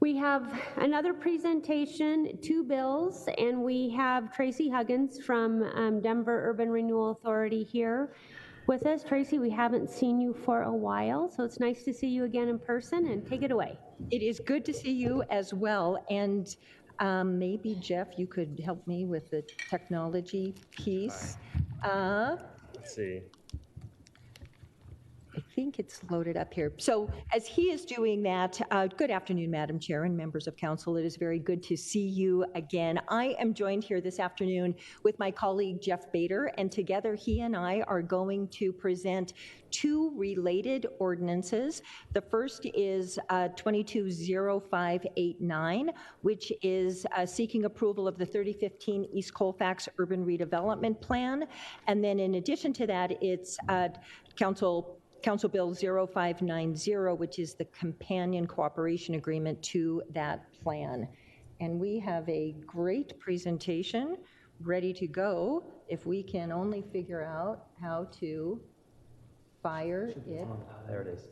We have another presentation, 2 bills, and we have Tracy Huggins from Denver Urban Renewal Authority here with us. Tracy, we haven't seen you for a while, so it's nice to see you again in person, and take it away. It is good to see you as well, and maybe Jeff, you could help me with the technology piece. Let's see. I think it's loaded up here. So as he is doing that, good afternoon, Madam Chair and members of council. It is very good to see you again. I am joined here this afternoon with my colleague Jeff Bader, and together he and I are going to present 2 related ordinances. The first is 220589, which is seeking approval of the 3015 East Colfax Urban Redevelopment Plan. And then in addition to that, it's Council Bill 0590, which is the companion cooperation agreement to that plan. And we have a great presentation ready to go if we can only figure out how to fire it. There it is.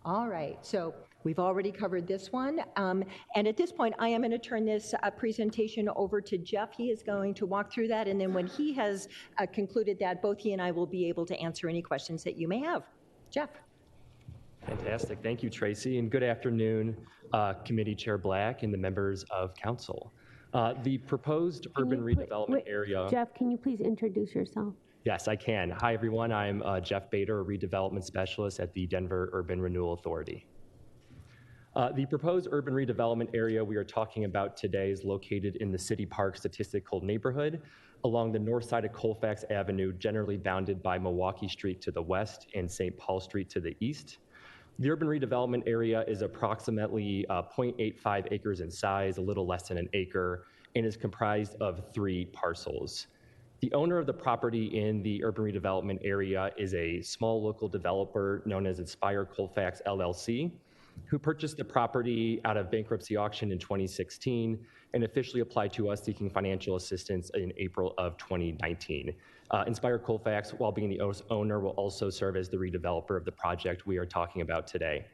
All right, so we've already covered this one. And at this point, I am going to turn this presentation over to Jeff. He is going to walk through that, and then when he has concluded that, both he and I will be able to answer any questions that you may have. Jeff. Fantastic. Thank you, Tracy, and good afternoon, Committee Chair Black and the members of Council. The proposed urban redevelopment area... Jeff, can you please introduce yourself? Yes, I can. Hi, everyone. I'm Jeff Bader, a redevelopment specialist at the Denver Urban Renewal Authority. The proposed urban redevelopment area we are talking about today is located in the City Park Statistical Neighborhood along the north side of Colfax Avenue, generally bounded by Milwaukee Street to the west and St. Paul Street to the east. The urban redevelopment area is approximately 0.85 acres in size, a little less than an acre, and is comprised of 3 parcels. The owner of the property in the urban redevelopment area is a small local developer known as Inspire Colfax LLC, who purchased the property out of bankruptcy auction in 2016 and officially applied to us seeking financial assistance in April of 2019. Inspire Colfax, while being the owner, will also serve as the redeveloper of the project we are talking about today.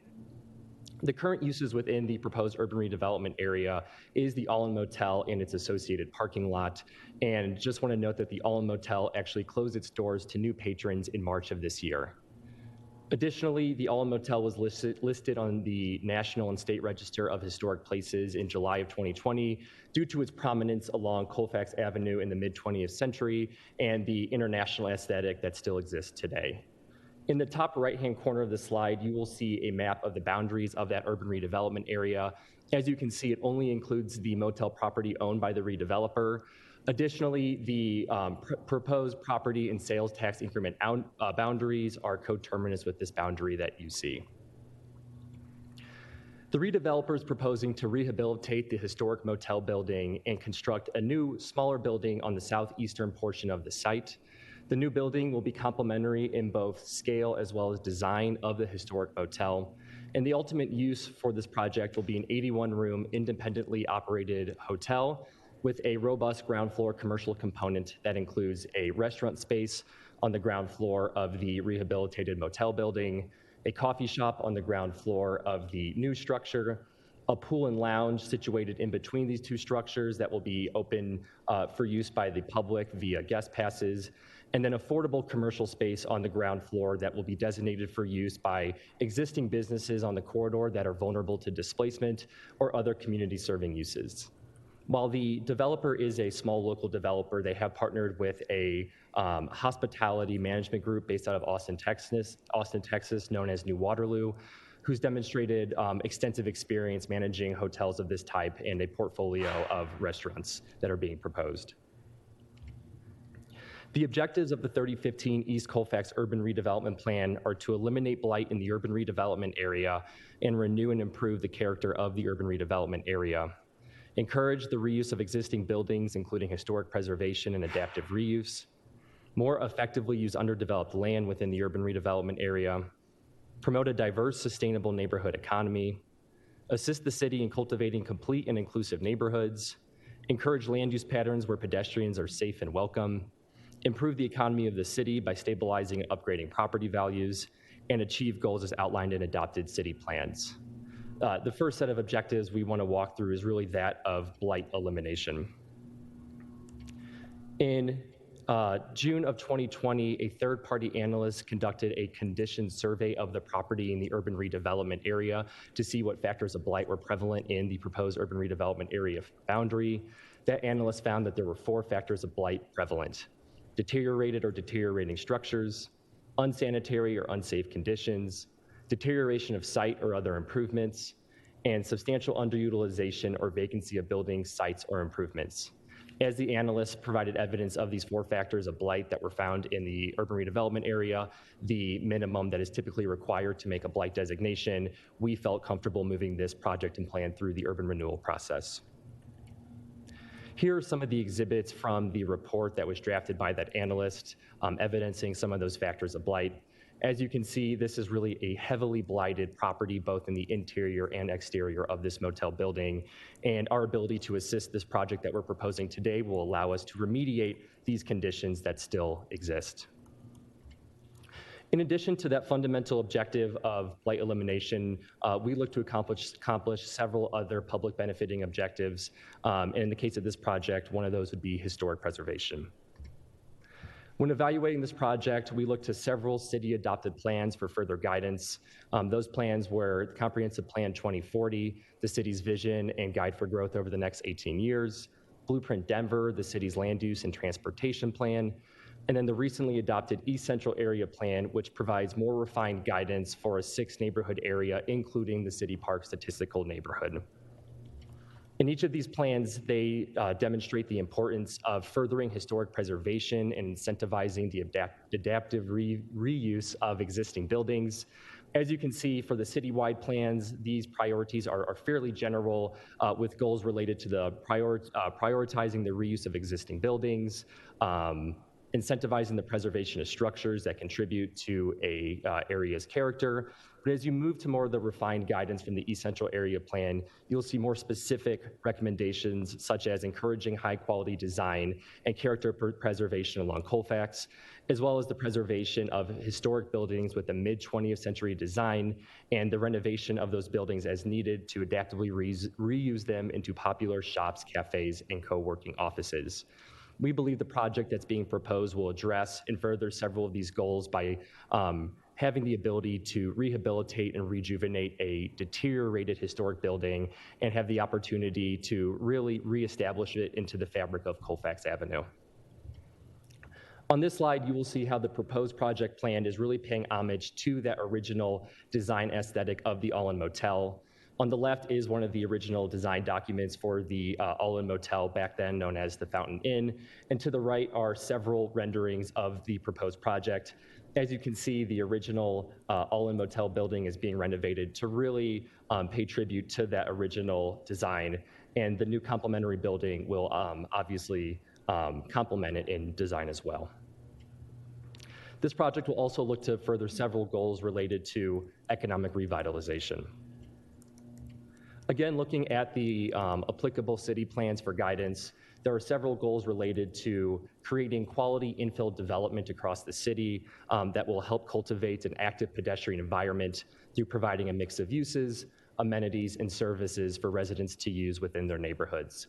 The current uses within the proposed urban redevelopment area is the All-In Motel and its associated parking lot. And just want to note that the All-In Motel actually closed its doors to new patrons in March of this year. Additionally, the All-In Motel was listed on the National and State Register of Historic Places in July of 2020 due to its prominence along Colfax Avenue in the mid-20th century and the international aesthetic that still exists today. In the top right-hand corner of the slide, you will see a map of the boundaries of that urban redevelopment area. As you can see, it only includes the motel property owned by the redeveloper. Additionally, the proposed property and sales tax increment boundaries are coterminous with this boundary that you see. The redeveloper is proposing to rehabilitate the historic motel building and construct a new, smaller building on the southeastern portion of the site. The new building will be complementary in both scale as well as design of the historic motel. And the ultimate use for this project will be an 81-room independently operated hotel with a robust ground floor commercial component that includes a restaurant space on the ground floor of the rehabilitated motel building, a coffee shop on the ground floor of the new structure, a pool and lounge situated in between these 2 structures that will be open for use by the public via guest passes, and then affordable commercial space on the ground floor that will be designated for use by existing businesses on the corridor that are vulnerable to displacement or other community serving uses. While the developer is a small local developer, they have partnered with a hospitality management group based out of Austin, Texas, known as New Waterloo, who's demonstrated extensive experience managing hotels of this type and a portfolio of restaurants that are being proposed. The objectives of the 3015 East Colfax Urban Redevelopment Plan are to eliminate blight in the urban redevelopment area and renew and improve the character of the urban redevelopment area, encourage the reuse of existing buildings, including historic preservation and adaptive reuse, more effectively use underdeveloped land within the urban redevelopment area, promote a diverse, sustainable neighborhood economy, assist the city in cultivating complete and inclusive neighborhoods, encourage land use patterns where pedestrians are safe and welcome, improve the economy of the city by stabilizing and upgrading property values, and achieve goals as outlined in adopted city plans. The first set of objectives we want to walk through is really that of blight elimination. In June of 2020, a third-party analyst conducted a condition survey of the property in the urban redevelopment area to see what factors of blight were prevalent in the proposed urban redevelopment area boundary. That analyst found that there were 4 factors of blight prevalent: deteriorated or deteriorating structures, unsanitary or unsafe conditions, deterioration of site or other improvements, and substantial underutilization or vacancy of buildings, sites, or improvements. As the analysts provided evidence of these 4 factors of blight that were found in the urban redevelopment area, the minimum that is typically required to make a blight designation, we felt comfortable moving this project and plan through the urban renewal process. Here are some of the exhibits from the report that was drafted by that analyst, evidencing some of those factors of blight. As you can see, this is really a heavily blighted property, both in the interior and exterior of this motel building. And our ability to assist this project that we're proposing today will allow us to remediate these conditions that still exist. In addition to that fundamental objective of blight elimination, we look to accomplish several other public benefiting objectives. And in the case of this project, one of those would be historic preservation. When evaluating this project, we looked to several city-adopted plans for further guidance. Those plans were Comprehensive Plan 2040, the city's vision and guide for growth over the next 18 years, Blueprint Denver, the city's land use and transportation plan, and then the recently adopted East Central Area Plan, which provides more refined guidance for a 6-neighborhood area, including the City Park Statistical Neighborhood. In each of these plans, they demonstrate the importance of furthering historic preservation and incentivizing the adaptive reuse of existing buildings. As you can see, for the citywide plans, these priorities are fairly general, with goals related to the prioritizing the reuse of existing buildings, incentivizing the preservation of structures that contribute to a area's character. But as you move to more of the refined guidance from the East Central Area Plan, you'll see more specific recommendations, such as encouraging high-quality design and character preservation along Colfax, as well as the preservation of historic buildings with a mid-20th century design and the renovation of those buildings as needed to adaptively reuse them into popular shops, cafes, and co-working offices. We believe the project that's being proposed will address and further several of these goals by having the ability to rehabilitate and rejuvenate a deteriorated historic building and have the opportunity to really reestablish it into the fabric of Colfax Avenue. On this slide, you will see how the proposed project plan is really paying homage to that original design aesthetic of the All-In Motel. On the left is one of the original design documents for the All-In Motel, back then known as the Fountain Inn, and to the right are several renderings of the proposed project. As you can see, the original All-In Motel building is being renovated to really pay tribute to that original design, and the new complementary building will obviously complement it in design as well. This project will also look to further several goals related to economic revitalization. Again, looking at the applicable city plans for guidance, there are several goals related to creating quality infill development across the city that will help cultivate an active pedestrian environment through providing a mix of uses, amenities, and services for residents to use within their neighborhoods.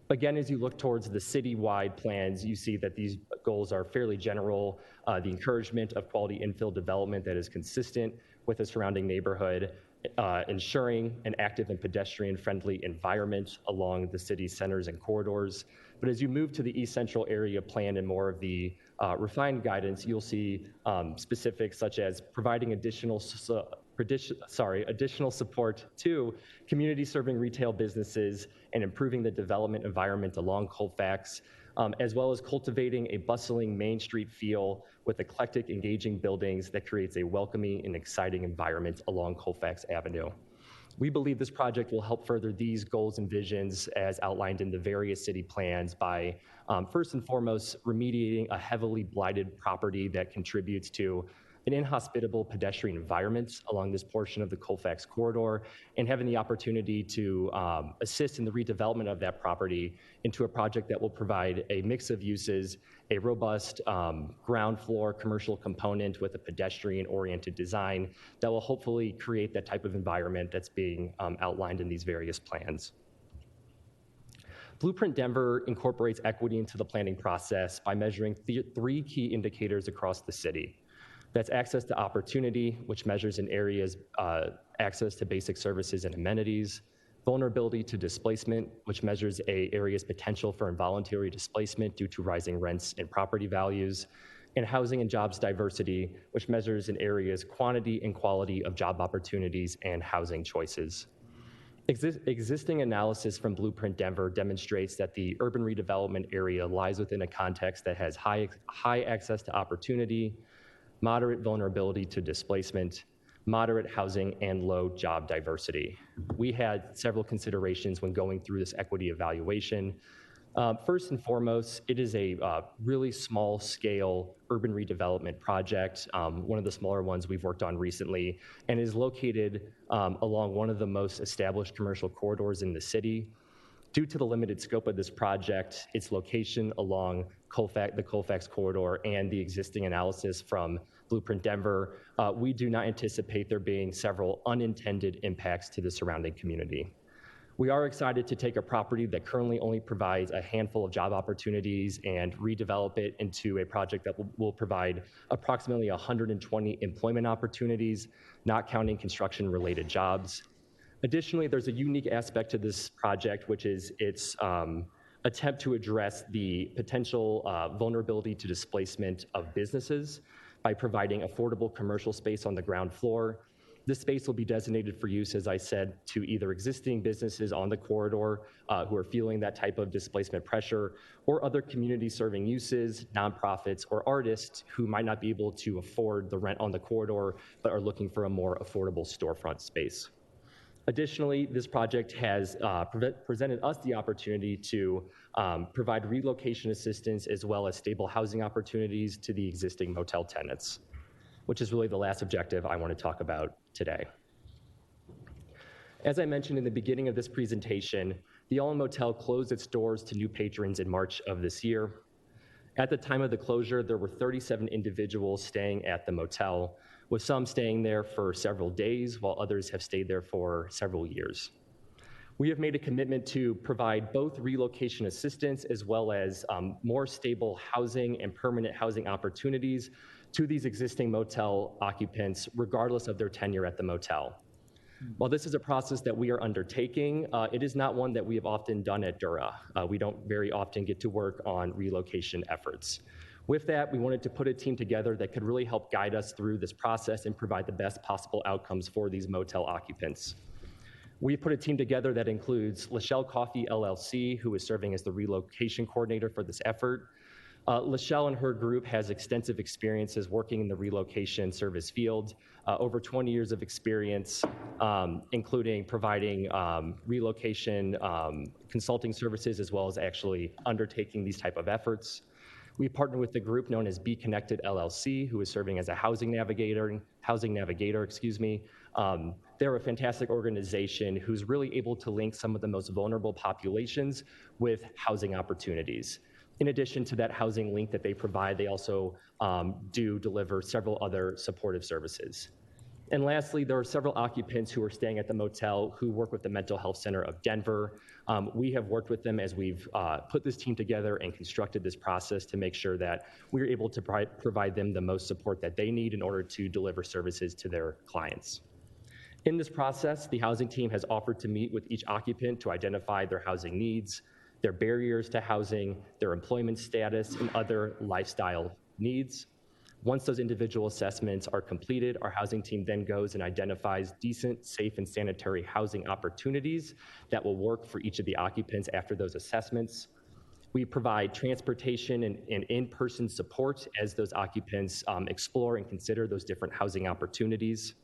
Again, as you look towards the citywide plans, you see that these goals are fairly general. The encouragement of quality infill development that is consistent with the surrounding neighborhood, ensuring an active and pedestrian-friendly environment along the city's centers and corridors. But as you move to the East Central Area Plan and more of the refined guidance, you'll see specifics such as providing additional support to community-serving retail businesses and improving the development environment along Colfax, as well as cultivating a bustling Main Street feel with eclectic, engaging buildings that creates a welcoming and exciting environment along Colfax Avenue. We believe this project will help further these goals and visions as outlined in the various city plans by, first and foremost, remediating a heavily blighted property that contributes to an inhospitable pedestrian environment along this portion of the Colfax corridor, and having the opportunity to assist in the redevelopment of that property into a project that will provide a mix of uses, a robust ground floor commercial component with a pedestrian-oriented design that will hopefully create that type of environment that's being outlined in these various plans. Blueprint Denver incorporates equity into the planning process by measuring three key indicators across the city. That's access to opportunity, which measures an area's access to basic services and amenities; vulnerability to displacement, which measures an area's potential for involuntary displacement due to rising rents and property values; and housing and jobs diversity, which measures an area's quantity and quality of job opportunities and housing choices. Existing analysis from Blueprint Denver demonstrates that the urban redevelopment area lies within a context that has high access to opportunity, moderate vulnerability to displacement, moderate housing, and low job diversity. We had several considerations when going through this equity evaluation. First and foremost, it is a really small scale urban redevelopment project, one of the smaller ones we've worked on recently, and is located along one of the most established commercial corridors in the city. Due to the limited scope of this project, its location along the Colfax corridor, and the existing analysis from Blueprint Denver, we do not anticipate there being several unintended impacts to the surrounding community. We are excited to take a property that currently only provides a handful of job opportunities and redevelop it into a project that will provide approximately 120 employment opportunities, not counting construction-related jobs. Additionally, there's a unique aspect to this project, which is its attempt to address the potential vulnerability to displacement of businesses by providing affordable commercial space on the ground floor. This space will be designated for use, as I said, to either existing businesses on the corridor who are feeling that type of displacement pressure, or other community-serving uses, nonprofits, or artists who might not be able to afford the rent on the corridor but are looking for a more affordable storefront space. Additionally, this project has presented us the opportunity to provide relocation assistance as well as stable housing opportunities to the existing motel tenants, which is really the last objective I want to talk about today. As I mentioned in the beginning of this presentation, the All-In Motel closed its doors to new patrons in March of this year. At the time of the closure, there were 37 individuals staying at the motel, with some staying there for several days, while others have stayed there for several years. We have made a commitment to provide both relocation assistance as well as more stable housing and permanent housing opportunities to these existing motel occupants, regardless of their tenure at the motel. While this is a process that we are undertaking, it is not one that we have often done at DURA. We don't very often get to work on relocation efforts. With that, we wanted to put a team together that could really help guide us through this process and provide the best possible outcomes for these motel occupants. We put a team together that includes Lachelle Coffee LLC, who is serving as the relocation coordinator for this effort. Lachelle and her group has extensive experiences working in the relocation service field, over 20 years of experience, including providing relocation consulting services as well as actually undertaking these type of efforts. We partnered with the group known as Be Connected LLC, who is serving as a housing navigator. They're a fantastic organization who's really able to link some of the most vulnerable populations with housing opportunities. In addition to that housing link that they provide, they also do deliver several other supportive services. And lastly, there are several occupants who are staying at the motel who work with the Mental Health Center of Denver. We have worked with them as we've put this team together and constructed this process to make sure that we're able to provide them the most support that they need in order to deliver services to their clients. In this process, the housing team has offered to meet with each occupant to identify their housing needs, their barriers to housing, their employment status, and other lifestyle needs. Once those individual assessments are completed, our housing team then goes and identifies decent, safe, and sanitary housing opportunities that will work for each of the occupants after those assessments. We provide transportation and in-person support as those occupants explore and consider those different housing opportunities.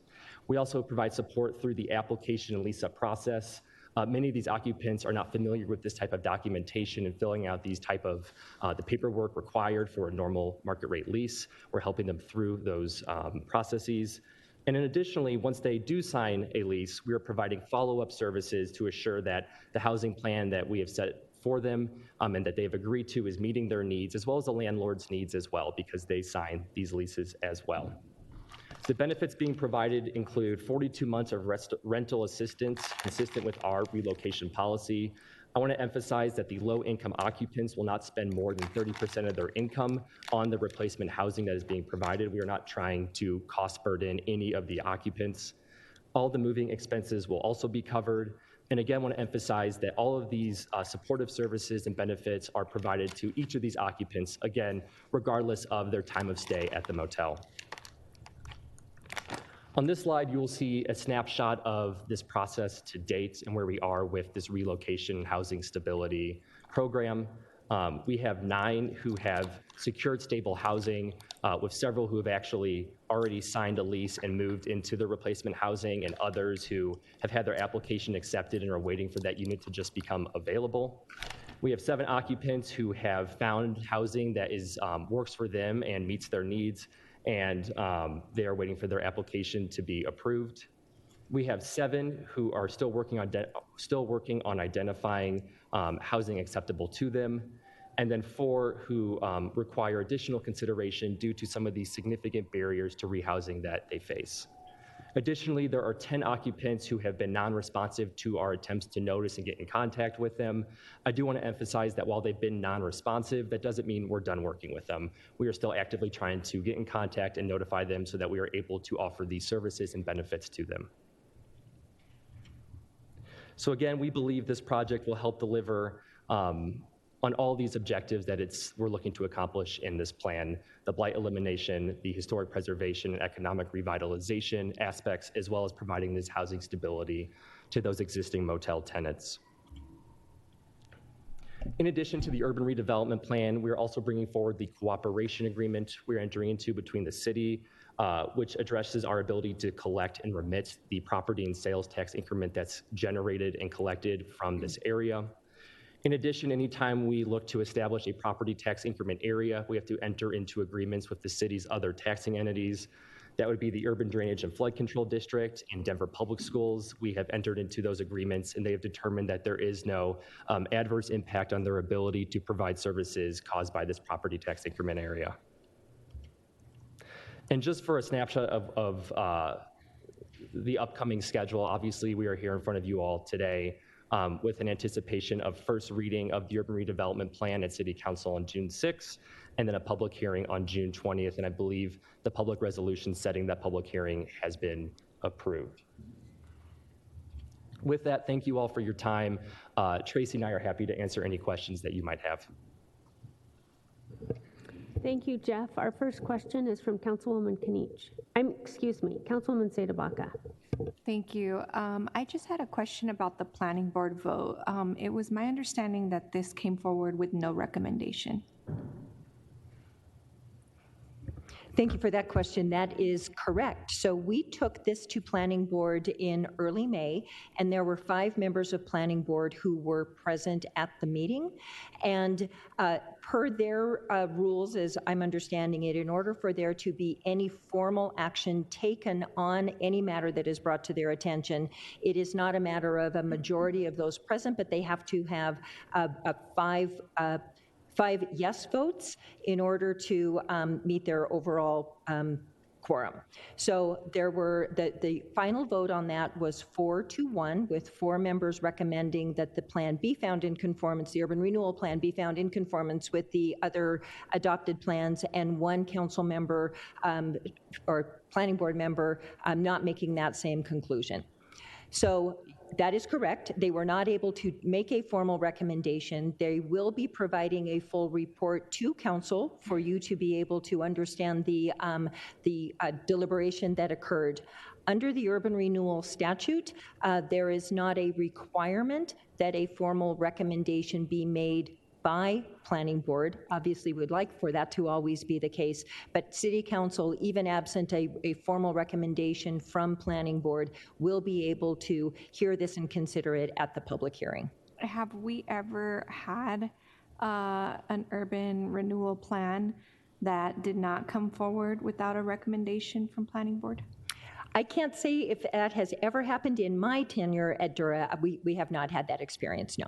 We also provide support through the application and lease-up process, Many of these occupants are not familiar with this type of documentation and filling out these type of the paperwork required for a normal market rate lease. We're helping them through those processes. And then additionally, once they do sign a lease, we are providing follow-up services to assure that the housing plan that we have set for them and that they've agreed to is meeting their needs, as well as the landlord's needs as well, because they sign these leases as well. The benefits being provided include 42 months of rental assistance consistent with our relocation policy. I want to emphasize that the low-income occupants will not spend more than 30% of their income on the replacement housing that is being provided. We are not trying to cost burden any of the occupants. All the moving expenses will also be covered. And again, I want to emphasize that all of these supportive services and benefits are provided to each of these occupants, again, regardless of their time of stay at the motel. On this slide, you will see a snapshot of this process to date and where we are with this relocation and housing stability program. We have 9 who have secured stable housing, with several who have actually already signed a lease and moved into the replacement housing, and others who have had their application accepted and are waiting for that unit to just become available. We have 7 occupants who have found housing that works for them and meets their needs, and they are waiting for their application to be approved. We have 7 who are still working on identifying housing acceptable to them, and then 4 who require additional consideration due to some of these significant barriers to rehousing that they face. Additionally, there are 10 occupants who have been non-responsive to our attempts to notice and get in contact with them. I do want to emphasize that while they've been non-responsive, that doesn't mean we're done working with them. We are still actively trying to get in contact and notify them so that we are able to offer these services and benefits to them. So again, we believe this project will help deliver on all these objectives that we're looking to accomplish in this plan: the blight elimination, the historic preservation and economic revitalization aspects, as well as providing this housing stability to those existing motel tenants. In addition to the urban redevelopment plan, we're also bringing forward the cooperation agreement we're entering into between the city, which addresses our ability to collect and remit the property and sales tax increment that's generated and collected from this area. In addition, anytime we look to establish a property tax increment area, we have to enter into agreements with the city's other taxing entities. That would be the Urban Drainage and Flood Control District and Denver Public Schools. We have entered into those agreements, and they have determined that there is no adverse impact on their ability to provide services caused by this property tax increment area. And just for a snapshot of the upcoming schedule, obviously we are here in front of you all today with an anticipation of first reading of the urban redevelopment plan at City Council on June 6th, and then a public hearing on June 20th. And I believe the public resolution setting that public hearing has been approved. With that, thank you all for your time. Tracy and I are happy to answer any questions that you might have. Thank you, Jeff. Our first question is from Councilwoman Councilwoman CdeBaca. Thank you. I just had a question about the planning board vote. It was my understanding that this came forward with no recommendation. Thank you for that question. That is correct. So we took this to Planning Board in early May, and there were 5 members of Planning Board who were present at the meeting. And per their rules, as I'm understanding it, in order for there to be any formal action taken on any matter that is brought to their attention, it is not a matter of a majority of those present, but they have to have five yes votes in order to meet their overall quorum. So there were, the final vote on that was 4-1, with 4 members recommending that the plan be found in conformance, the urban renewal plan be found in conformance with the other adopted plans, and 1 council member or planning board member not making that same conclusion. So that is correct. They were not able to make a formal recommendation. They will be providing a full report to council for you to be able to understand the deliberation that occurred. Under the urban renewal statute, there is not a requirement that a formal recommendation be made by planning board. Obviously, we'd like for that to always be the case, but city council, even absent a formal recommendation from planning board, will be able to hear this and consider it at the public hearing. Have we ever had an urban renewal plan that did not come forward without a recommendation from planning board? I can't say if that has ever happened in my tenure at DURA. We have not had that experience, no.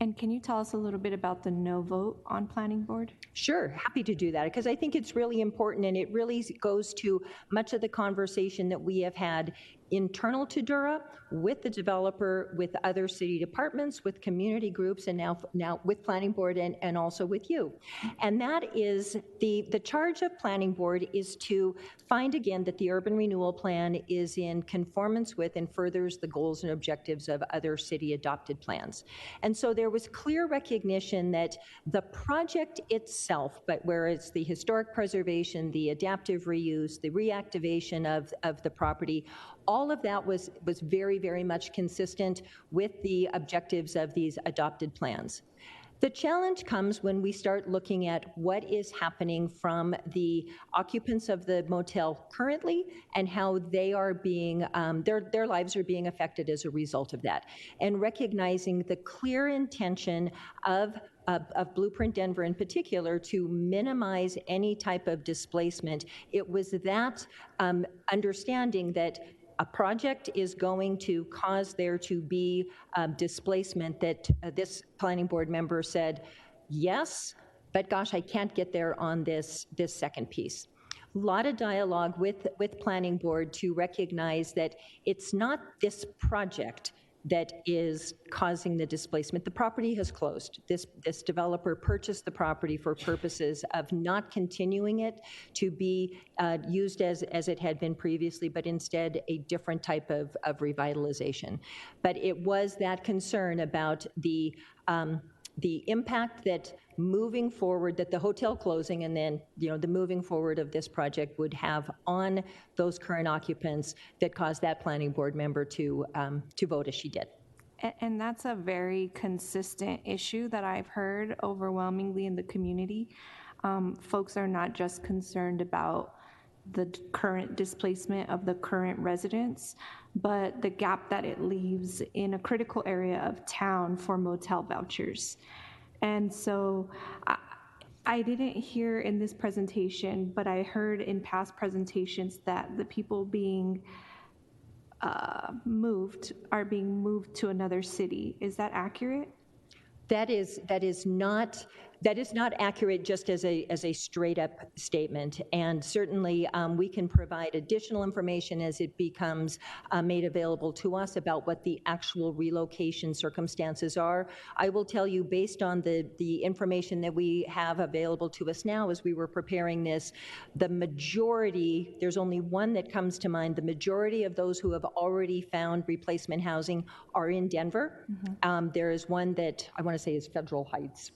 And can you tell us a little bit about the no vote on planning board? Sure, happy to do that, because I think it's really important, and it really goes to much of the conversation that we have had internal to DURA, with the developer, with other city departments, with community groups, and now with planning board and also with you. And that is the charge of planning board is to find again that the urban renewal plan is in conformance with and furthers the goals and objectives of other city adopted plans. And so there was clear recognition that the project itself, but where it's the historic preservation, the adaptive reuse, the reactivation of the property, all of that was very, very much consistent with the objectives of these adopted plans. The challenge comes when we start looking at what is happening from the occupants of the motel currently and how they are being, their lives are being affected as a result of that. And recognizing the clear intention of Blueprint Denver in particular to minimize any type of displacement. It was that understanding that a project is going to cause there to be displacement that this planning board member said, yes, but gosh, I can't get there on this second piece. A lot of dialogue with planning board to recognize that it's not this project that is causing the displacement. The property has closed. This developer purchased the property for purposes of not continuing it to be used as it had been previously, but instead a different type of revitalization. But it was that concern about the impact that moving forward, that the hotel closing and then the moving forward of this project would have on those current occupants that caused that planning board member to vote as she did. And that's a very consistent issue that I've heard overwhelmingly in the community. Folks are not just concerned about the current displacement of the current residents, but the gap that it leaves in a critical area of town for motel vouchers. And so I didn't hear in this presentation, but I heard in past presentations that the people being moved are being moved to another city. Is that accurate? That is not accurate just as a straight up statement, and certainly we can provide additional information as it becomes made available to us about what the actual relocation circumstances are. I will tell you, based on the information that we have available to us now as we were preparing this, the majority, there's only one that comes to mind, the majority of those who have already found replacement housing are in Denver. Mm-hmm. There is one that I want to say is Federal Heights,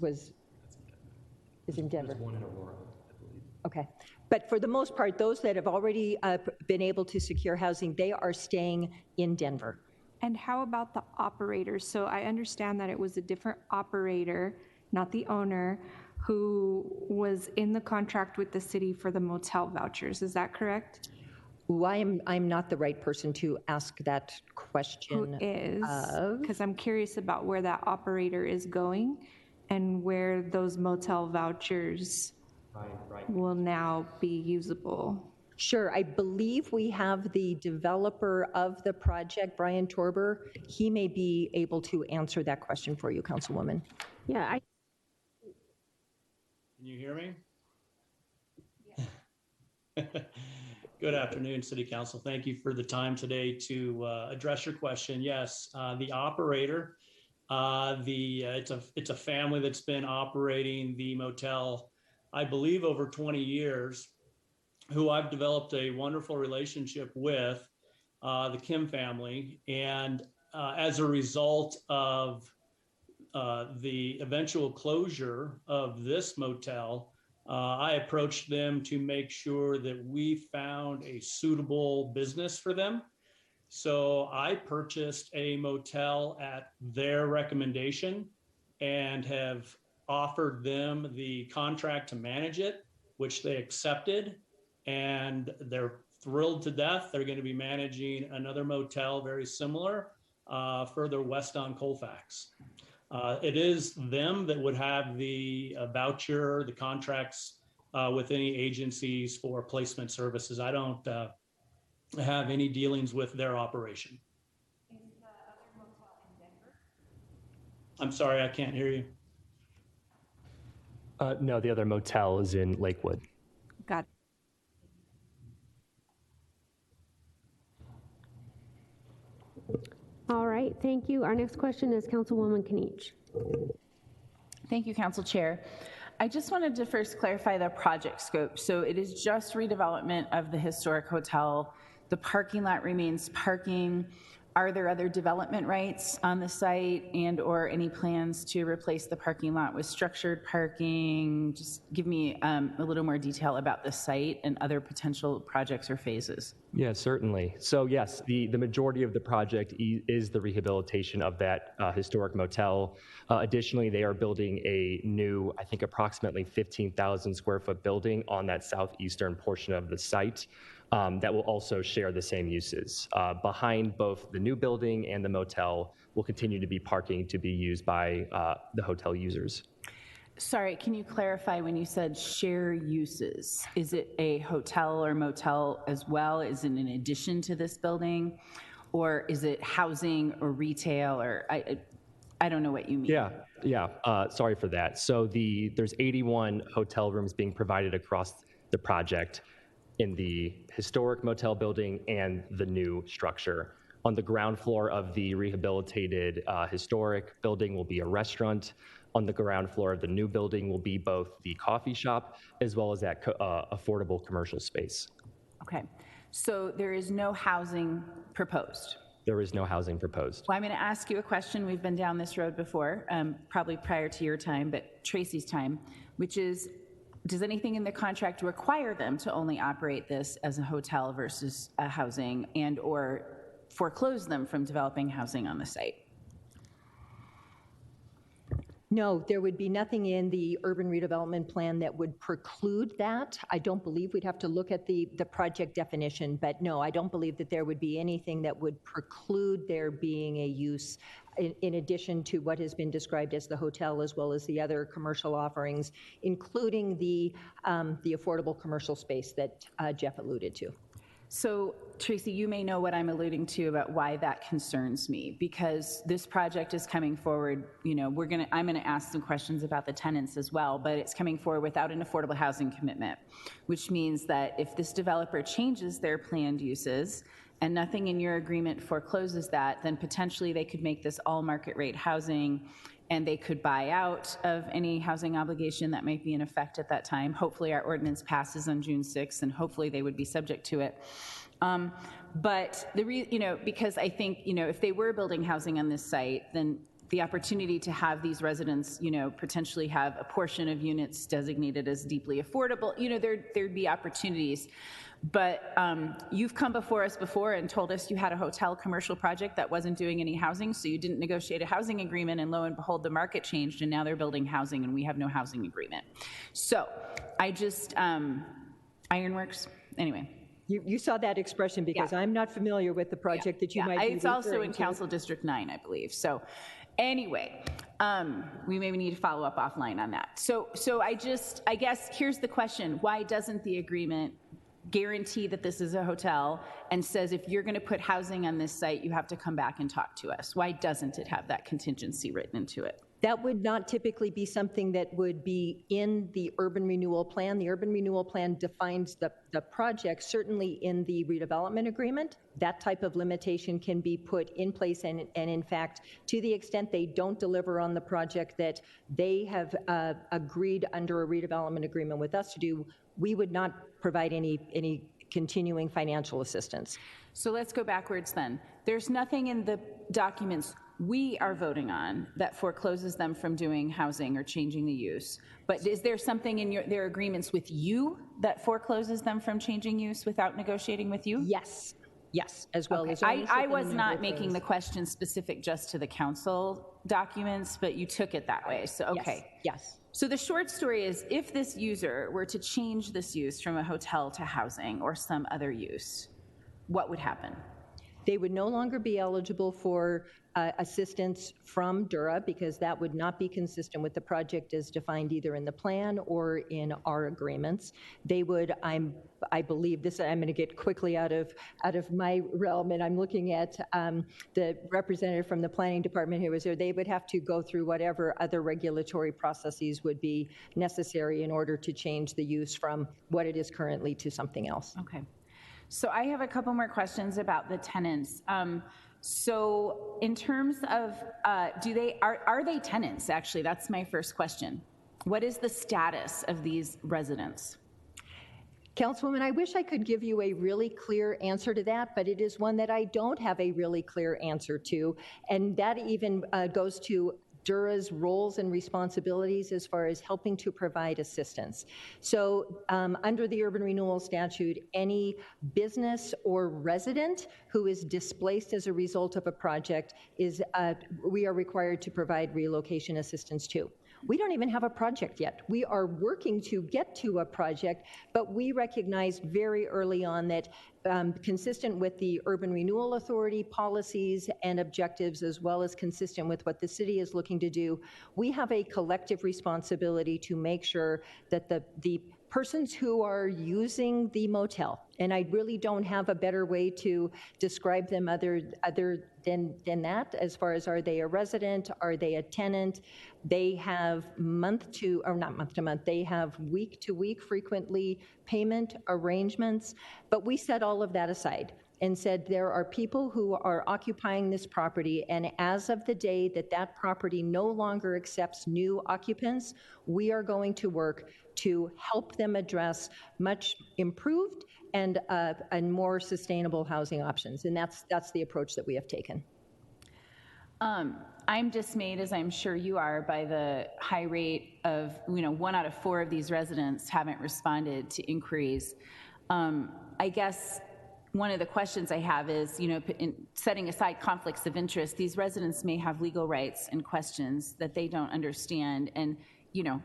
is in Denver. There's one in Aurora, I believe. Okay. But for the most part, those that have already been able to secure housing, they are staying in Denver. And how about the operator? So I understand that it was a different operator, not the owner, who was in the contract with the city for the motel vouchers. Is that correct? Ooh, I'm not the right person to ask that question. Who is? Because I'm curious about where that operator is going and where those motel vouchers will now be usable. Sure, I believe we have the developer of the project, Brian Torber. He may be able to answer that question for you, Councilwoman. Yeah, Can you hear me? Yeah. Good afternoon, City Council. Thank you for the time today to address your question. Yes, the operator, it's a family that's been operating the motel, I believe, over 20 years, who I've developed a wonderful relationship with, the Kim family. And as a result of the eventual closure of this motel, I approached them to make sure that we found a suitable business for them. So I purchased a motel at their recommendation and have offered them the contract to manage it, which they accepted, and they're thrilled to death. They're going to be managing another motel very similar further west on Colfax. It is them that would have the voucher, the contracts with any agencies for placement services. I don't have any dealings with their operation. I'm sorry, I can't hear you. No, the other motel is in Lakewood. Got it. All right, thank you. Our next question is Councilwoman Kniech. Thank you, Council Chair. I just wanted to first clarify the project scope. So it is just redevelopment of the historic hotel. The parking lot remains parking. Are there other development rights on the site and or any plans to replace the parking lot with structured parking? Just give me a little more detail about the site and other potential projects or phases. Yeah, certainly. So yes, the majority of the project is the rehabilitation of that historic motel. Additionally, they are building a new, I think approximately 15,000 square foot building on that southeastern portion of the site. That will also share the same uses. Behind both the new building and the motel will continue to be parking to be used by the hotel users. Sorry, can you clarify when you said share uses? Is it a hotel or motel as well? Is it in addition to this building? Or is it housing or retail? Or I don't know what you mean. Yeah. Sorry for that. So there's 81 hotel rooms being provided across the project in the historic motel building and the new structure. On the ground floor of the rehabilitated historic building will be a restaurant. On the ground floor of the new building will be both the coffee shop as well as that affordable commercial space. Okay, so there is no housing proposed? There is no housing proposed. Well, I'm going to ask you a question. We've been down this road before, probably prior to your time, but Tracy's time, which is, does anything in the contract require them to only operate this as a hotel versus a housing and or foreclose them from developing housing on the site? No, there would be nothing in the urban redevelopment plan that would preclude that. I don't believe we'd have to look at the project definition, but no, I don't believe that there would be anything that would preclude there being a use in addition to what has been described as the hotel as well as the other commercial offerings, including the affordable commercial space that Jeff alluded to. So, Tracy, you may know what I'm alluding to about why that concerns me, because this project is coming forward, you know, I'm gonna ask some questions about the tenants as well, but it's coming forward without an affordable housing commitment, which means that if this developer changes their planned uses and nothing in your agreement forecloses that, then potentially they could make this all market rate housing and they could buy out of any housing obligation that might be in effect at that time. Hopefully our ordinance passes on June 6th and hopefully they would be subject to it. But because I think, if they were building housing on this site, then the opportunity to have these residents, potentially have a portion of units designated as deeply affordable, there'd be opportunities. But you've come before us before and told us you had a hotel commercial project that wasn't doing any housing, so you didn't negotiate a housing agreement, and lo and behold, the market changed, and now they're building housing, and we have no housing agreement. So I just, Ironworks, anyway. You saw that expression because I'm not familiar with the project that you might be It's also in to. Council District 9, I believe. So anyway, we maybe need to follow up offline on that. So I guess here's the question. Why doesn't the agreement guarantee that this is a hotel and says if you're going to put housing on this site, you have to come back and talk to us? Why doesn't it have that contingency written into it? That would not typically be something that would be in the urban renewal plan. The urban renewal plan defines the project. Certainly in the redevelopment agreement, that type of limitation can be put in place, and in fact, to the extent they don't deliver on the project that they have agreed under a redevelopment agreement with us to do, we would not provide any continuing financial assistance. So let's go backwards then. There's nothing in the documents we are voting on that forecloses them from doing housing or changing the use. But is there something in their agreements with you that forecloses them from changing use without negotiating with you? Yes, as well as I was not making the question specific just to the council. documents, but you took it that way. So, okay. Yes. So the short story is, if this user were to change this use from a hotel to housing or some other use, what would happen? They would no longer be eligible for assistance from DURA because that would not be consistent with the project as defined either in the plan or in our agreements. They would, I believe this, I'm going to get quickly out of my realm, and I'm looking at the representative from the planning department who was there. They would have to go through whatever other regulatory processes would be necessary in order to change the use from what it is currently to something else. Okay. So I have a couple more questions about the tenants. So in terms of, are they tenants, actually? That's my first question. What is the status of these residents? Councilwoman, I wish I could give you a really clear answer to that, but it is one that I don't have a really clear answer to, and that even goes to DURA's roles and responsibilities as far as helping to provide assistance. So under the urban renewal statute, any business or resident who is displaced as a result of a project is, we are required to provide relocation assistance to. We don't even have a project yet. We are working to get to a project, but we recognized very early on that consistent with the Urban Renewal Authority policies and objectives, as well as consistent with what the city is looking to do, we have a collective responsibility to make sure that the persons who are using the motel, and I really don't have a better way to describe them other than that, as far as, are they a resident, are they a tenant? They have not month to month, they have week to week frequently payment arrangements, but we set all of that aside and said there are people who are occupying this property, and as of the day that that property no longer accepts new occupants, we are going to work to help them address much improved and more sustainable housing options, and that's the approach that we have taken. I'm dismayed, as I'm sure you are, by the high rate of, 1 out of 4 of these residents haven't responded to inquiries. I guess one of the questions I have is, in setting aside conflicts of interest, these residents may have legal rights and questions that they don't understand, and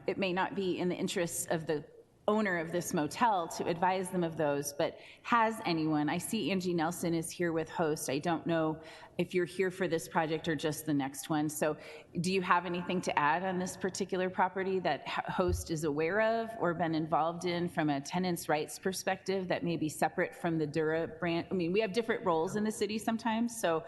it may not be in the interests of the owner of this motel to advise them of those, but has anyone, I see Angie Nelson is here with Host. I don't know if you're here for this project or just the next one. So do you have anything to add on this particular property that Host is aware of or been involved in from a tenant's rights perspective that may be separate from the DURA branch? I mean, we have different roles in the city sometimes. So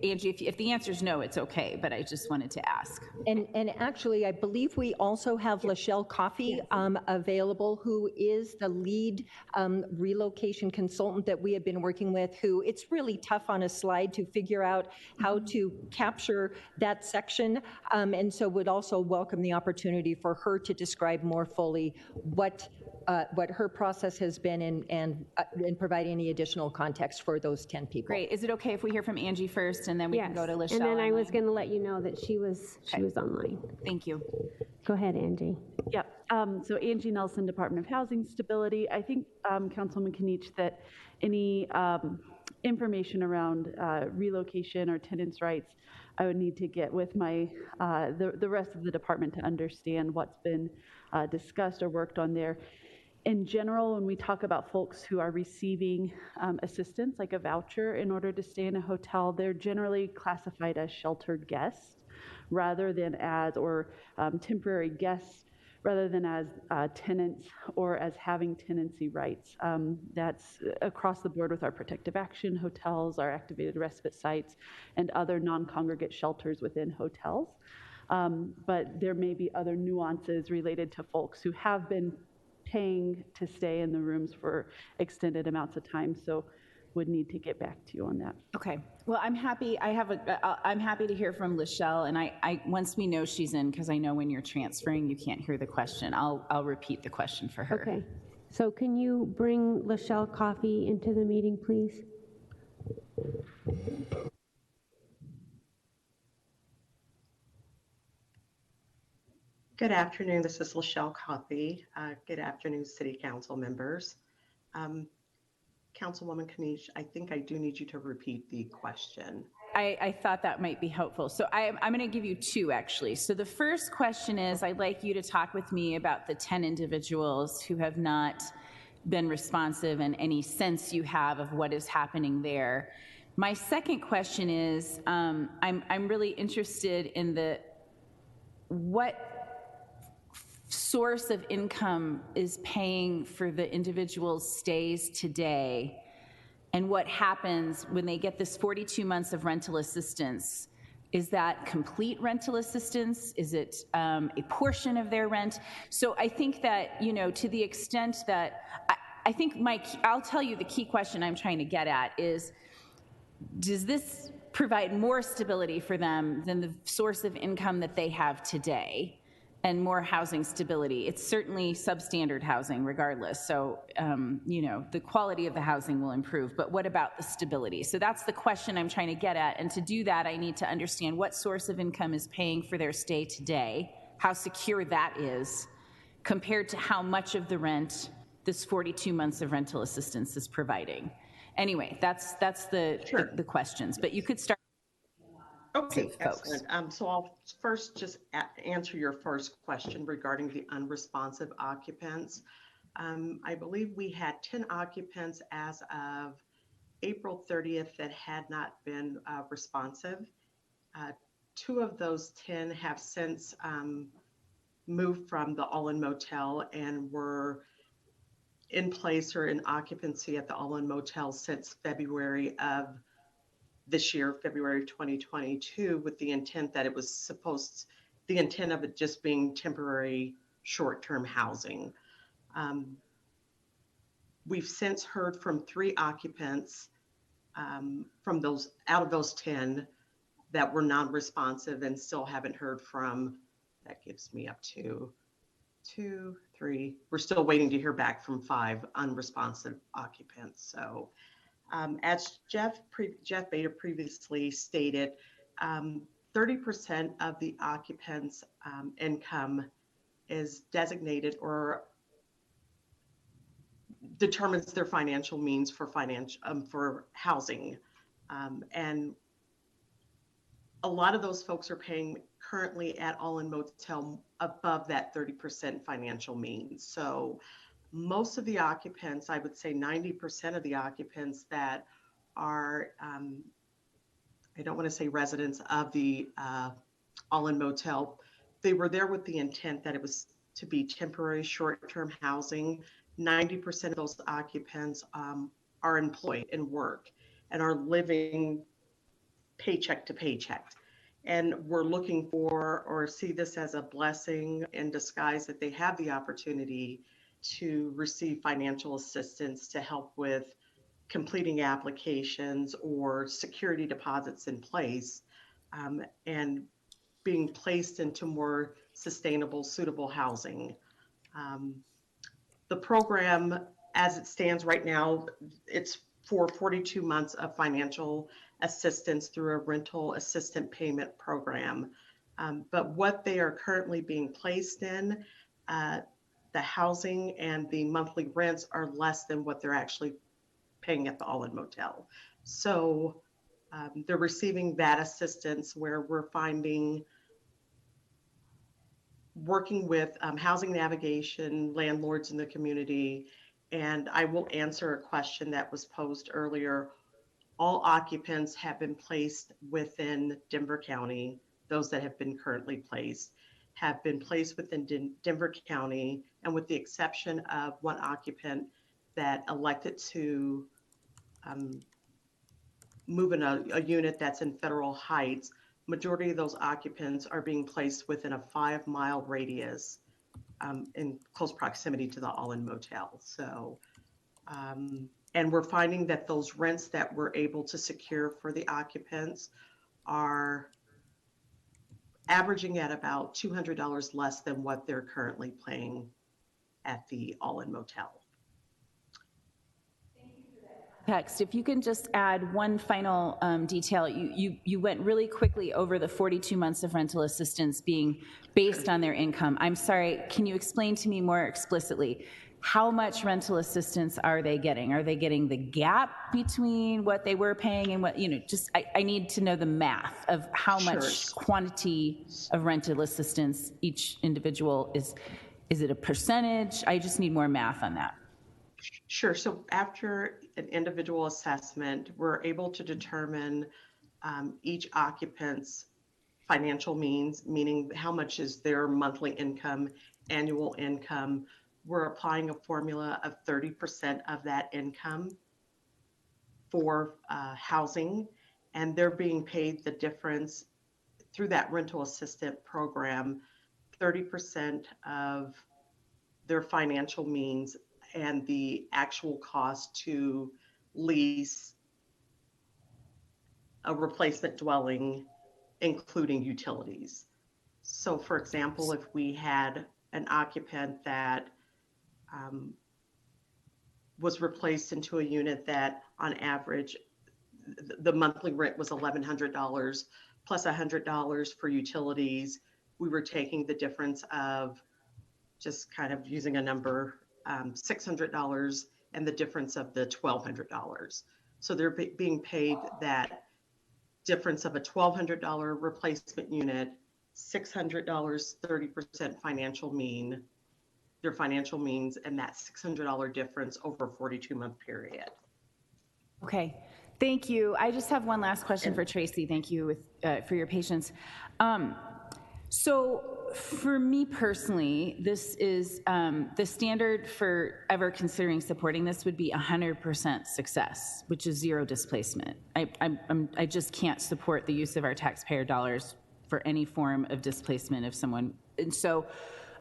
Angie, if the answer is no, it's okay, but I just wanted to ask. And actually, I believe we also have Lachelle Coffey available, who is the lead relocation consultant that we have been working with, who it's really tough on a slide to figure out how to capture that section, and so would also welcome the opportunity for her to describe more fully what her process has been and provide any additional context for those 10 people. Great. Is it okay if we hear from Angie first and then we can go to Lachelle? And then I was going to let you know that she was online. Thank you. Go ahead, Angie. Yep. So Angie Nelson, Department of Housing Stability. I think, Councilman Kniech, that any information around relocation or tenants' rights, I would need to get with the rest of the department to understand what's been discussed or worked on there. In general, when we talk about folks who are receiving assistance, like a voucher, in order to stay in a hotel, they're generally classified as sheltered guests rather than as, or temporary guests, rather than as tenants or as having tenancy rights. That's across the board with our protective action hotels, our activated respite sites, and other non-congregate shelters within hotels. But there may be other nuances related to folks who have been paying to stay in the rooms for extended amounts of time, so would need to get back to you on that. Okay. Well, I'm happy. I'm happy to hear from Lachelle, and I once we know she's in, because I know when you're transferring, you can't hear the question. I'll repeat the question for her. Okay. So can you bring Lachelle Coffey into the meeting, please? Good afternoon. This is Lachelle Coffey. Good afternoon, City Council members. Councilwoman Kniech, I think I do need you to repeat the question. I thought that might be helpful. So I'm going to give you two, actually. So the first question is, I'd like you to talk with me about the 10 individuals who have not been responsive and any sense you have of what is happening there. My second question is, I'm really interested in what source of income is paying for the individual's stays today, and what happens when they get this 42 months of rental assistance. Is that complete rental assistance? Is it a portion of their rent? So I think that, to the extent that, I think I'll tell you the key question I'm trying to get at is, does this provide more stability for them than the source of income that they have today? And more housing stability. It's certainly substandard housing regardless. So, the quality of the housing will improve, but what about the stability? So that's the question I'm trying to get at. And to do that, I need to understand what source of income is paying for their stay today, how secure that is, compared to how much of the rent this 42 months of rental assistance is providing. Anyway, that's the questions, but you could start. Okay, excellent. So I'll first just answer your first question regarding the unresponsive occupants. I believe we had 10 occupants as of April 30th that had not been responsive. 2 of those 10 have since moved from the All-In Motel and were in place or in occupancy at the All-In Motel since February of this year, February 2022, with the intent that it was the intent of it just being temporary short-term housing. We've since heard from 3 occupants out of those 10 that were non-responsive, and still haven't heard from, that gives me up to 2, 3. We're still waiting to hear back from 5 unresponsive occupants. So as Jeff Bader previously stated, 30% of the occupants' income is designated or determines their financial means for housing. And a lot of those folks are paying currently at All-In Motel above that 30% financial means. So most of the occupants, I would say 90% of the occupants that are, I don't want to say residents of the All-In Motel, they were there with the intent that it was to be temporary short-term housing. 90% of those occupants are employed and work and are living paycheck to paycheck. And we're looking for, or see this as a blessing in disguise, that they have the opportunity to receive financial assistance to help with completing applications or security deposits in place, and being placed into more sustainable, suitable housing. The program, as it stands right now, it's for 42 months of financial assistance through a rental assistant payment program. But what they are currently being placed in, the housing and the monthly rents are less than what they're actually paying at the All-In Motel. So they're receiving that assistance, where we're working with housing navigation, landlords in the community. And I will answer a question that was posed earlier. All occupants have been placed within Denver County. Those that have been currently placed have been placed within Denver County, and with the exception of 1 occupant that elected to move in a unit that's in Federal Heights, majority of those occupants are being placed within a 5-mile radius in close proximity to the All-In Motel. So, and we're finding that those rents that we're able to secure for the occupants are averaging at about $200 less than what they're currently paying at the All-In Motel. Text, if you can just add one final detail. You went really quickly over the 42 months of rental assistance being based on their income. I'm sorry, can you explain to me more explicitly? How much rental assistance are they getting? Are they getting the gap between what they were paying and what, just, I need to know the math of how much quantity of rental assistance each individual is. Is it a percentage? I just need more math on that. Sure. So after an individual assessment, we're able to determine each occupant's financial means, meaning how much is their monthly income, annual income. We're applying a formula of 30% of that income for housing, and they're being paid the difference through that rental assistant program, 30% of their financial means and the actual cost to lease a replacement dwelling, including utilities. So for example, if we had an occupant that was replaced into a unit that on average, the monthly rent was $1,100 plus $100 for utilities, we were taking the difference of, just kind of using a number, $600 and the difference of the $1,200. So they're being paid that difference of a $1,200 replacement unit, $600, 30% financial mean, their financial means, and that $600 difference over a 42-month period. Okay, thank you. I just have one last question for Tracy. Thank you for your patience. So for me personally, this is the standard for ever considering supporting this would be 100% success, which is zero displacement. I just can't support the use of our taxpayer dollars for any form of displacement of someone. And so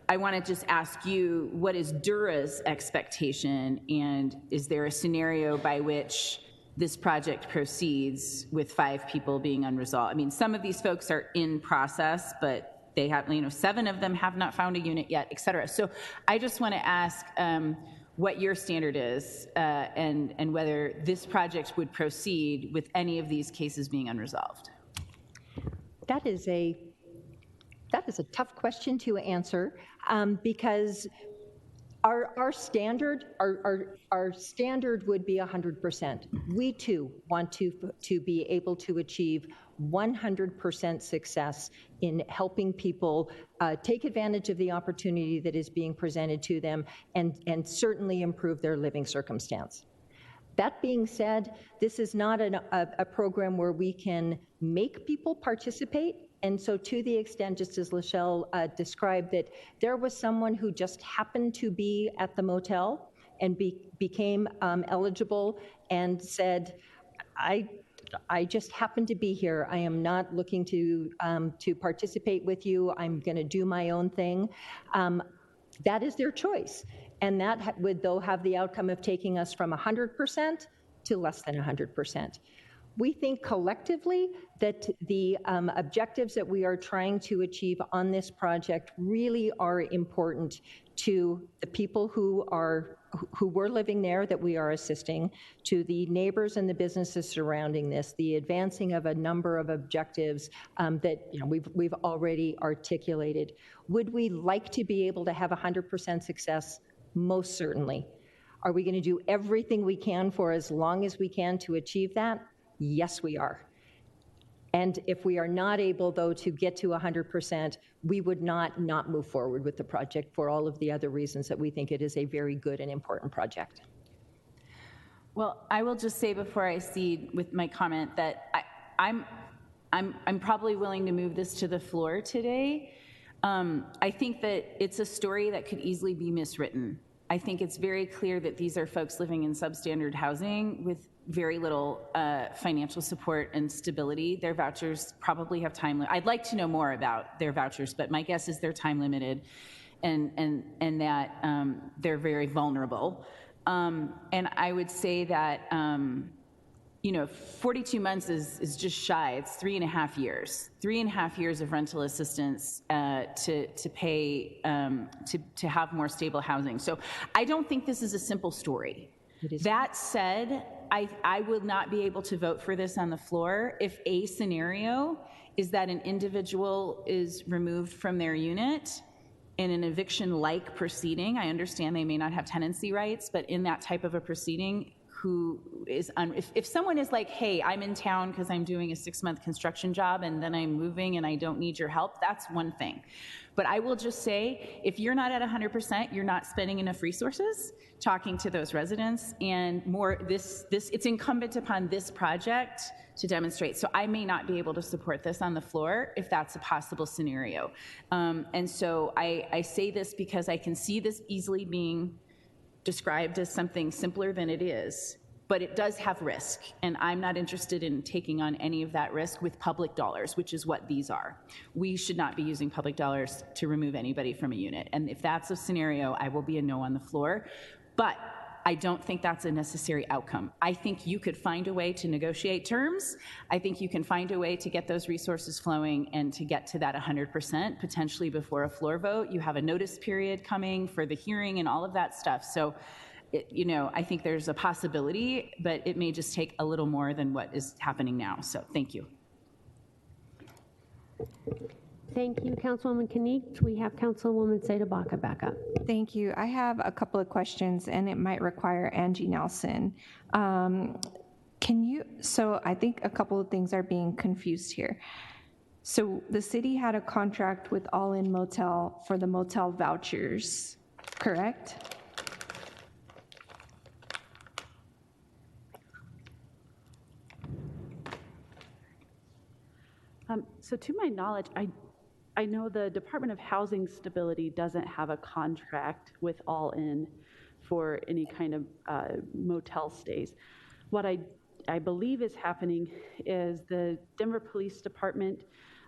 I want to just ask you, what is DURA's expectation, and is there a scenario by which this project proceeds with 5 people being unresolved? I mean, some of these folks are in process, but they have, 7 of them have not found a unit yet, et cetera. So I just want to ask what your standard is and whether this project would proceed with any of these cases being unresolved. That is a tough question to answer because our standard would be 100%. We too want to be able to achieve 100% success in helping people take advantage of the opportunity that is being presented to them and certainly improve their living circumstance. That being said, this is not a program where we can make people participate. And so to the extent, just as Lachelle described, that there was someone who just happened to be at the motel and became eligible and said, I just happen to be here. I am not looking to participate with you. I'm going to do my own thing. That is their choice. And that would, though, have the outcome of taking us from 100% to less than 100%. We think collectively that the objectives that we are trying to achieve on this project really are important to the people who were living there that we are assisting, to the neighbors and the businesses surrounding this, the advancing of a number of objectives that we've already articulated. Would we like to be able to have 100% success? Most certainly. Are we going to do everything we can for as long as we can to achieve that? Yes, we are. And if we are not able, though, to get to 100%, we would not move forward with the project for all of the other reasons that we think it is a very good and important project. Well, I will just say before I cede with my comment that I'm probably willing to move this to the floor today. I think that it's a story that could easily be miswritten. I think it's very clear that these are folks living in substandard housing with very little financial support and stability. Their vouchers probably have time. I'd like to know more about their vouchers, but my guess is they're time limited and that they're very vulnerable. And I would say that 42 months is just shy. It's 3.5 years. 3.5 years of rental assistance to pay to have more stable housing. So I don't think this is a simple story. That said, I will not be able to vote for this on the floor if a scenario is that an individual is removed from their unit in an eviction-like proceeding. I understand they may not have tenancy rights, but in that type of a proceeding, who is, if someone is like, hey, I'm in town because I'm doing a 6-month construction job and then I'm moving and I don't need your help, that's one thing. But I will just say, if you're not at 100%, you're not spending enough resources talking to those residents, and more, it's incumbent upon this project to demonstrate. So I may not be able to support this on the floor if that's a possible scenario. And so I say this because I can see this easily being described as something simpler than it is, but it does have risk, and I'm not interested in taking on any of that risk with public dollars, which is what these are. We should not be using public dollars to remove anybody from a unit, and if that's a scenario, I will be a no on the floor, but I don't think that's a necessary outcome. I think you could find a way to negotiate terms. I think you can find a way to get those resources flowing and to get to that 100% potentially before a floor vote. You have a notice period coming for the hearing and all of that stuff. So, I think there's a possibility, but it may just take a little more than what is happening now. So thank you. Thank you, Councilwoman Kniech. We have Councilwoman CdeBaca back up. Thank you. I have a couple of questions, and it might require Angie Nelson. So I think a couple of things are being confused here. So the city had a contract with All In Motel for the motel vouchers, correct? So to my knowledge, I know the Department of Housing Stability doesn't have a contract with All In for any kind of motel stays. What I believe is happening is the Denver Police Department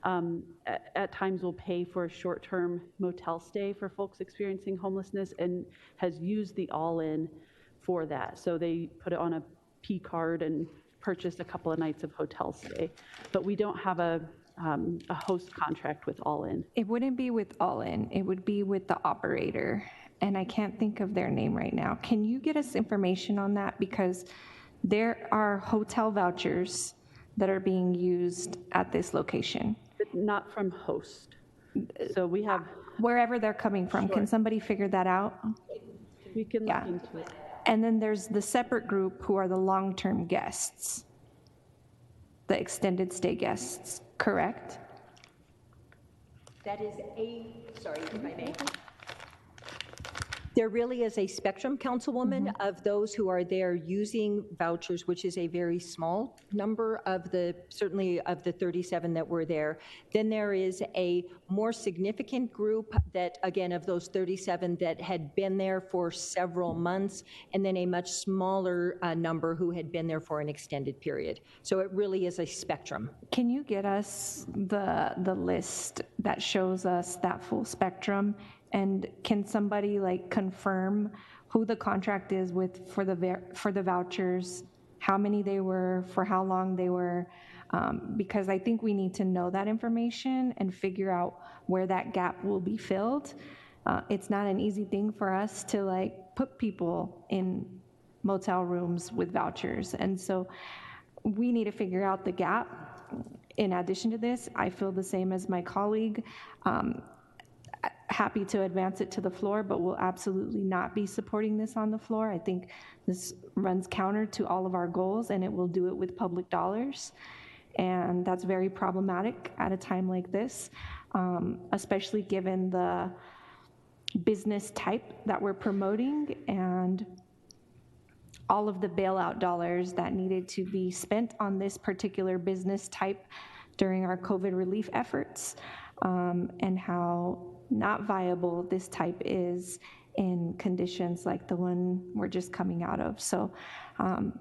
at times will pay for a short-term motel stay for folks experiencing homelessness and has used the All In for that. So they put it on a P card and purchase a couple of nights of hotel stay, but we don't have a host contract with All In. It wouldn't be with All In. It would be with the operator, and I can't think of their name right now. Can you get us information on that? Because there are hotel vouchers that are being used at this location. But not from host. So we have... Wherever they're coming from. Sure. Can somebody figure that out? We can look into it. And then there's the separate group who are the long-term guests, the extended stay guests, correct? That is sorry, if I may. There really is a spectrum, Councilwoman, of those who are there using vouchers, which is a very small number of certainly of the 37 that were there. Then there is a more significant group that, again, of those 37 that had been there for several months, and then a much smaller number who had been there for an extended period. So it really is a spectrum. Can you get us the list that shows us that full spectrum? And can somebody confirm who the contract is with for the vouchers, how many they were, for how long they were? Because I think we need to know that information and figure out where that gap will be filled. It's not an easy thing for us to put people in motel rooms with vouchers. And so we need to figure out the gap. In addition to this, I feel the same as my colleague. Happy to advance it to the floor, but will absolutely not be supporting this on the floor. I think this runs counter to all of our goals, and it will do it with public dollars. And that's very problematic at a time like this, especially given the business type that we're promoting and all of the bailout dollars that needed to be spent on this particular business type during our COVID relief efforts, and how not viable this type is in conditions like the one we're just coming out of. So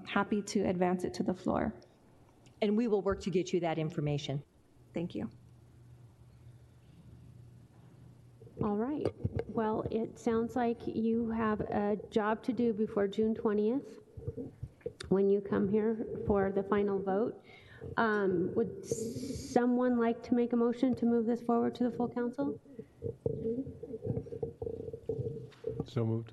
happy to advance it to the floor. And we will work to get you that information. Thank you. All right. Well, it sounds like you have a job to do before June 20th when you come here for the final vote. Would someone like to make a motion to move this forward to the full council? So moved.